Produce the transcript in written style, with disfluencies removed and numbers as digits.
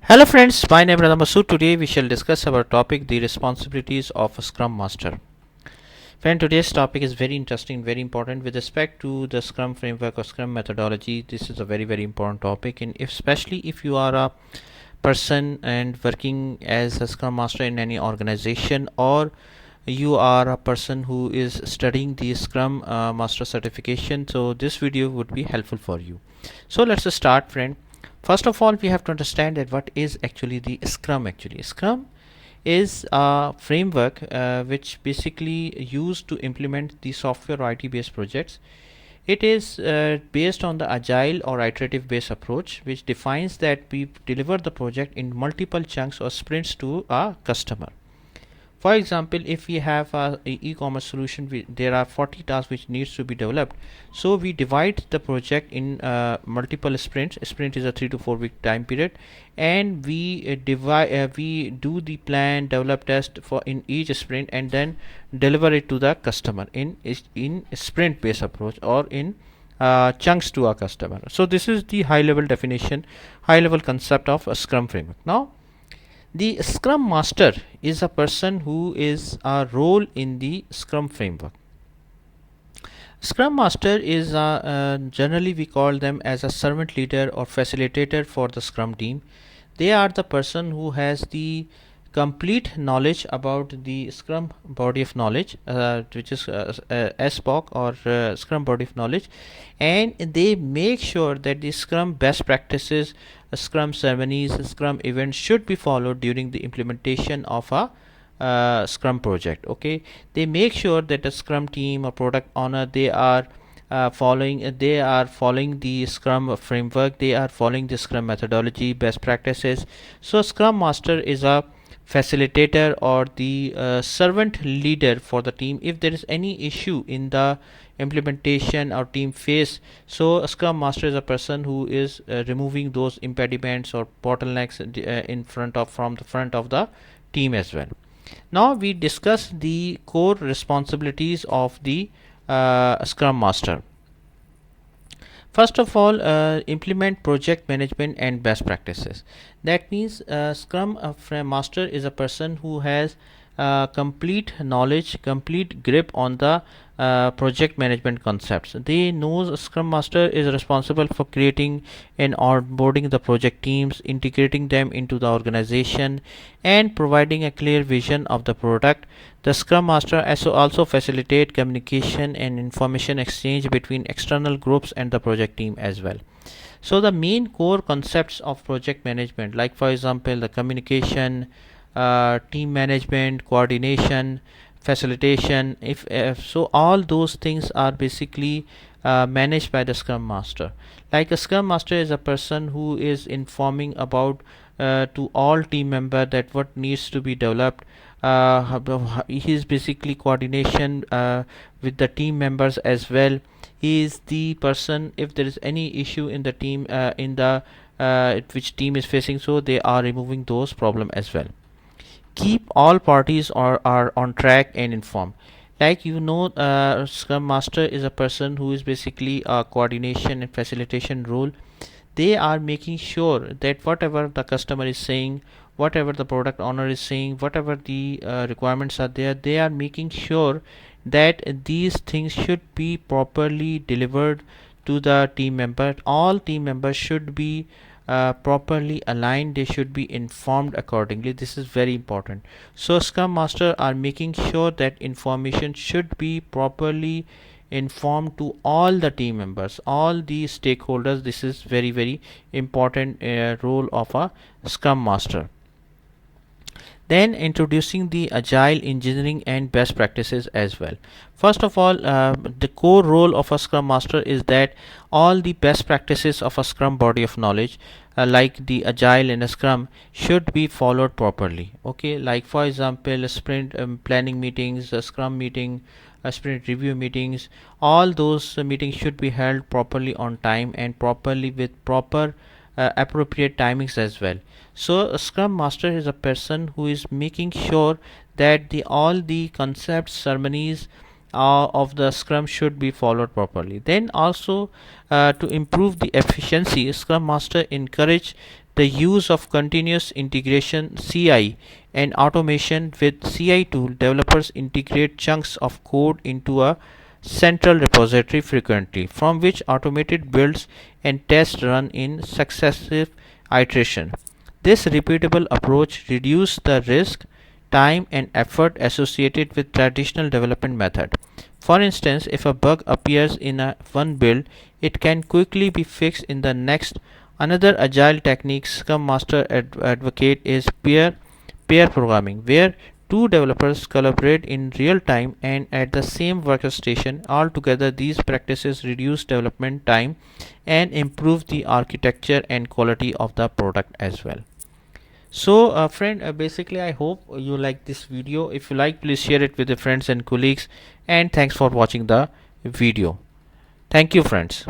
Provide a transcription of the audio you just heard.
Hello friends, my name is Masood. Today we shall discuss our topic, the responsibilities of a Scrum Master. Friend, today's topic is very interesting, very important with respect to the Scrum framework or Scrum methodology. This is a very important topic, and especially if you are a person and working as a Scrum Master in any organization, or you are a person who is studying the Scrum Master certification, so this video would be helpful for you. So let's start, friend. First of all, we have to understand that what is actually the Scrum. Scrum is a framework which basically used to implement the software or IT based projects. It is based on the agile or iterative based approach, which defines that we deliver the project in multiple chunks or sprints to a customer. For example, if we have a e-commerce solution, there are 40 tasks which needs to be developed. So we divide the project in multiple sprints. A sprint is a 3 to 4 week time period, and we do the plan, develop, test for in each sprint, and then deliver it to the customer in sprint based approach or in chunks to our customer. So this is the high level definition, high level concept of a Scrum framework. Now the Scrum Master is a person who is a role in the Scrum framework. Scrum Master is generally we call them as a servant leader or facilitator for the Scrum team. They are the person who has the complete knowledge about the Scrum body of knowledge, which is SBOK or Scrum body of knowledge, and they make sure that the Scrum best practices, Scrum ceremonies, Scrum events should be followed during the implementation of a Scrum project. Okay, they make sure that the Scrum team or product owner they are following the Scrum framework, they are following the Scrum methodology best practices. So Scrum Master is a facilitator or the servant leader for the team. If there is any issue in the implementation or team phase, so a Scrum Master is a person who is removing those impediments or bottlenecks from the front of the team as well. Now we discuss the core responsibilities of the Scrum Master. First of all, implement project management and best practices. That means Scrum Master is a person who has complete knowledge, complete grip on the project management concepts. They know Scrum Master is responsible for creating and onboarding the project teams, integrating them into the organization, and providing a clear vision of the product. The Scrum Master also facilitate communication and information exchange between external groups and the project team as well. So the main core concepts of project management, like for example the communication, team management, coordination, facilitation, if so all those things are basically managed by the Scrum Master. Like a Scrum Master is a person who is informing about to all team member that what needs to be developed. He is basically coordination with the team members as well. He is the person if there is any issue in the team in the which team is facing, so they are removing those problem as well. Keep all parties are on track and informed. Like Scrum Master is a person who is basically a coordination and facilitation role. They are making sure that whatever the customer is saying, whatever the product owner is saying, whatever the requirements are there, they are making sure that these things should be properly delivered to the team member. All team members should be properly aligned, they should be informed accordingly. This is very important. So Scrum Master are making sure that information should be properly informed to all the team members, all the stakeholders. This is very important role of a Scrum Master. Then introducing the agile engineering and best practices as well. First of all, the core role of a Scrum Master is that all the best practices of a Scrum body of knowledge, like the agile and a Scrum, should be followed properly. Okay, like for example sprint planning meetings, a Scrum meeting, sprint review meetings, all those meetings should be held properly on time and properly with proper appropriate timings as well. So a Scrum Master is a person who is making sure that the all the concepts, ceremonies of the Scrum should be followed properly. Then also to improve the efficiency, Scrum Master encourage the use of continuous integration CI and automation. With CI tool, developers integrate chunks of code into a central repository frequently, from which automated builds and tests run in successive iteration. This repeatable approach reduces the risk, time and effort associated with traditional development method. For instance, if a bug appears in one build, it can quickly be fixed in the next. Another agile technique Scrum Master advocate is pair programming, where two developers collaborate in real time and at the same workstation. Altogether, these practices reduce development time and improve the architecture and quality of the product as well. So friend, basically I hope you like this video. If you like, please share it with your friends and colleagues, and thanks for watching the video. Thank you friends.